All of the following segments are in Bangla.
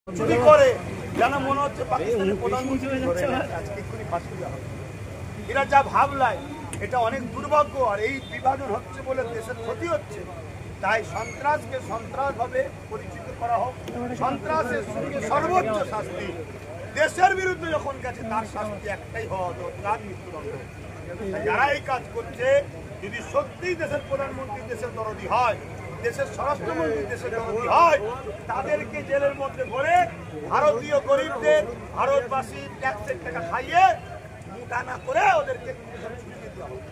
চুরি করে যেন মনে হচ্ছে পাকিস্তানের প্রধানমন্ত্রী আজকে এক্ষুনি ফাঁসি দেওয়া হবে। এরা যা ভাবলাই এটা অনেক দুর্ভাগ্য। আর এই বিভাজন হচ্ছে বলে দেশের ক্ষতি হচ্ছে। তাই সন্ত্রাসকে সন্ত্রাসভাবে পরিচিত করা হোক। সন্ত্রাসের সঙ্গে সর্বোচ্চ শাস্তি, দেশের বিরুদ্ধে যখন গেছে তার শাস্তি একটাই হওয়া দরকার, মৃত্যুদণ্ড। যারা এই কাজ করছে, যদি সত্যিই দেশের প্রধানমন্ত্রী দেশের দরদি হয়, দেশের স্বরাষ্ট্রমন্ত্রী দেশের দরদি হয়, তাদেরকে জেলের মধ্যে ভরে ভারতীয় গরিবদের, ভারতবাসী ট্যাক্সের টাকা খাইয়ে মুটানা করে ওদেরকে ছড়িয়ে দেওয়া হবে।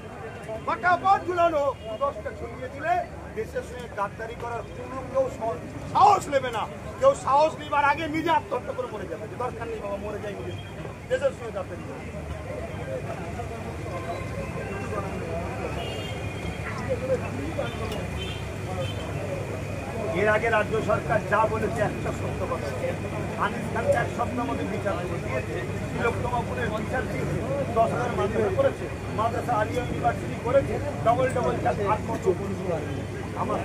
ফটাফট ঝুলানো, 10টা ছড়িয়ে দিলে দেশের সঙ্গে গাদ্দারি করার কোনো কেউ সাহস নেবে না। কেউ সাহস নেবার আগে নিজে আত্মহত্যা করে মরে যাবে। দরকার নেই বাবা, মরে যাই নিজে, দেশের সঙ্গে গাদ্দারি করে। এর আগে রাজ্য সরকার যা বলেছে একটা সত্য কথা, আনিস খানকে এক সপ্তাহের মধ্যে বিচার দিয়েছে, তিলোত্তমাপুরের বিচার দিয়েছে, 10,000 মাদ্রাসা করেছে, মাদ্রাসা আলিয়া ইউনিভার্সিটি করেছে, ডবল চাষ আর কত আমার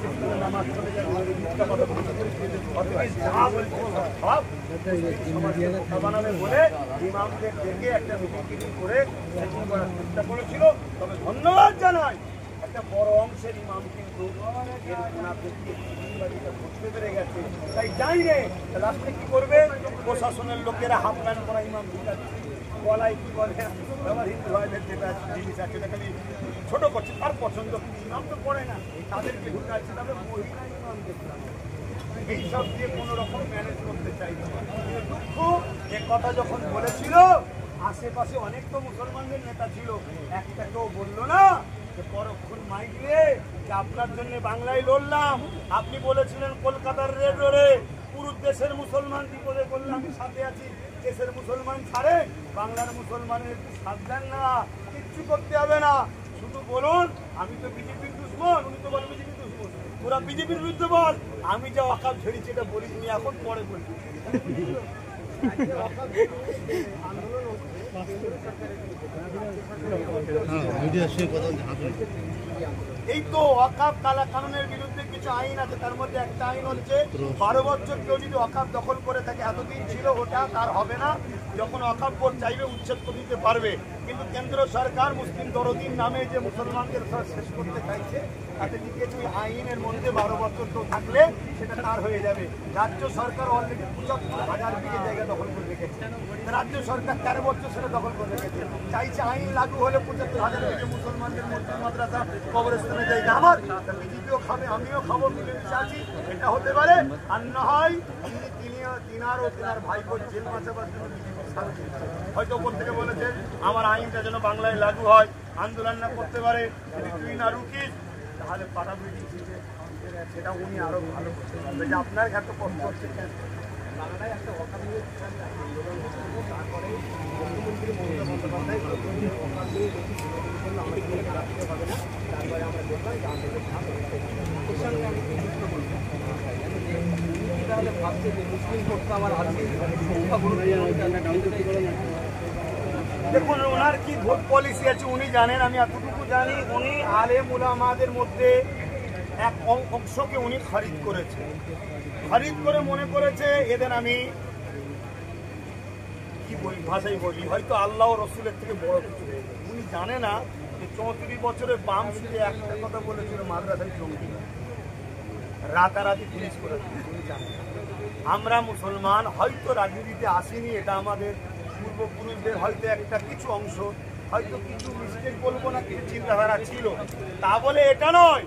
নামাজ চলে যাবে বানাবে বলে ইমামদের ডেকে একটা মিটিং করে সেটিং করার চেষ্টা করেছিল। তবে ধন্যবাদ জানাই, একটা বড় অংশের ইমাম কিন্তু বুঝতে পেরে গেছে। তাই যাই রে লাস্টে কি করবে, প্রশাসনের লোকেরা হাফ প্যান্ট করা ইমাম গলায় কি বলে আমার হিন্দু ভাইদের যেটা জিনিস আছে সেটা খালি ছোট করছে, তার পছন্দ ইমাম তো পড়ে না, তাদেরকে ঢুকাচ্ছে, তাদের মহিলা ইমাম দেখলাম। এইসব দিয়ে কোনো রকম ম্যানেজ করতে চাইছে। দুঃখ এ কথা যখন বলেছিল, আশেপাশে অনেক তো মুসলমানদের নেতা ছিল, একটা কেউ বললো না যে পরক্ষণ মাইক দিয়ে যে আপনার জন্য বাংলায় লড়লাম, আপনি বলেছিলেন কলকাতার রেড রোডে পুরো দেশের মুসলমান বিপদে করলে আমি সাথে আছি, দেশের মুসলমান ছাড়ে বাংলার মুসলমানের সাথ দেন না, কিচ্ছু করতে হবে না, শুধু বলুন আমি তো বিজেপির দুশ্মন, উনি তো বল বিজেপির দুশ্মন, ওরা বিজেপির বিরুদ্ধে বল, আমি যা ওয়াকাফ ঝেড়েছি এটা বলি, তুমি এখন পরে বলছি। এই তো ওয়াকাফ কালা কানুনের বিরুদ্ধে কিছু আইন আছে, তার মধ্যে একটা আইন হচ্ছে 12 বছর কেউ যদি ওয়াকাফ দখল করে থাকে, এতদিন ছিল ওটা তার হবে না, যখন ওয়াকাফ বোর্ড চাইবে উচ্ছেদ করে দিতে পারবে। কিন্তু কেন্দ্র সরকার মুসলিম দরদির নামে যে মুসলমানদের শেষ করতে চাইছে, তাতে লিখেছে আইনের মধ্যে 12 বছর তো থাকলে সেটা তার হয়ে যাবে। রাজ্য সরকার অলরেডি 75,000 বিঘে জায়গা দখল করে রেখেছে, রাজ্য সরকার 13 বছর সেটা দখল করে রেখেছে, চাইছে আইন লাগু হলে 75,000 বিঘে মুসলমানদের মসজিদ মাদ্রাসা কবরস্থানের জায়গা আমার, বিজেপিও খাবে আমিও খাবো, মিলেমিশে আছি, এটা হতে পারে। আর না হয় তিনার ও তিনার ভাইপোর জেল বাঁচাবার জন্য হয়তো ওপর থেকে বলেছেন আমার আইনটা যেন বাংলায় লাগু হয়, আন্দোলন না করতে পারে, যদি তুই না রুকিস তাহলে পাঠাবি, সেটা উনি আরো ভালো করতে পারবে। যে আপনার এত কষ্ট হচ্ছে কেন, বাংলায় একটা ওয়াকাফ নিয়ে আন্দোলন হচ্ছিল, তারপরে মুখ্যমন্ত্রী মমতা বন্দ্যোপাধ্যায় রাখতে হবে না, তারপরে আমরা দেখলাম যে আন্দোলন সঙ্গে আমি তাহলে ভাবছে যে মুসলিম ভোটটা আমার আজকে দেখুন ওনার কি ভোট পলিসি আছে উনি জানেন, আমি এতটুকু জানি উনি আলেম উলামাদের মধ্যে এক অংশকে উনি খারিজ করেছে, খারিজ করে মনে করেছে এদের আমি কি বলি ভাষাই বলি হয়তো আল্লাহ রসুলের থেকে বড় কিছু। উনি জানে না যে 34 বছরে বাম শুধু একটা কথা বলেছিল মাদ্রাসায় জঙ্গি, রাতারাতি পুলিশ করেছে। উনি জানেন আমরা মুসলমান হয়তো রাজনীতিতে আসিনি, এটা আমাদের পূর্বপুরুষদের হয়তো একটা কিছু অংশ হয়তো কিছু মিস্টেক বলবো না, কিছু চিন্তাধারা ছিল, তা বলে এটা নয়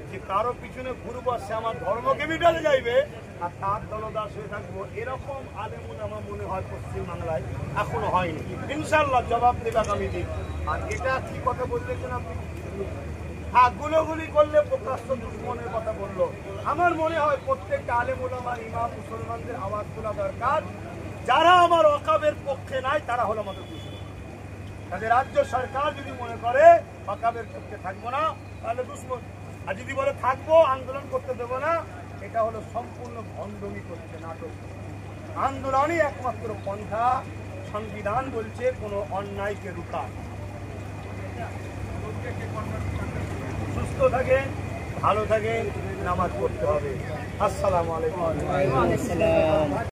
যে কারো পিছনে ঘুরবো সে আমার ধর্মকে মিটাতে যাইবে আর তার দলদাস হয়ে থাকবো, এরকম আলেমুল আমার মনে হয় পশ্চিমবাংলায় এখনো হয়নি। ইনশাল্লাহ জবাব দেবে আগামী দিন। আর এটা কি কথা বলতেছেন আপনি, হ্যাঁ গুলোগুলি করলে প্রকাশ্য দুশ্মনের কথা বললো। আমার মনে হয় প্রত্যেকটা আলেমুল আমার ইমাম মুসলমানদের আওয়াজ তোলা দরকার, যারা আমার ওয়াকাফের পক্ষে নাই তারা হলো আমাদের দুশ্মন। তাদের রাজ্য সরকার যদি মনে করে ওয়াকাফের পক্ষে থাকবো না তাহলে দুশ্মন, আর যদি বলে থাকবো আন্দোলন করতে দেবো না, এটা হলো সম্পূর্ণ ভণ্ডমি করছে, নাটক। আন্দোলনই একমাত্র পন্থা, সংবিধান বলছে কোনো অন্যায়কে রুখা। সুস্থ থাকেন, ভালো থাকেন, নামাজ পড়তে হবে। আসসালামু আলাইকুম।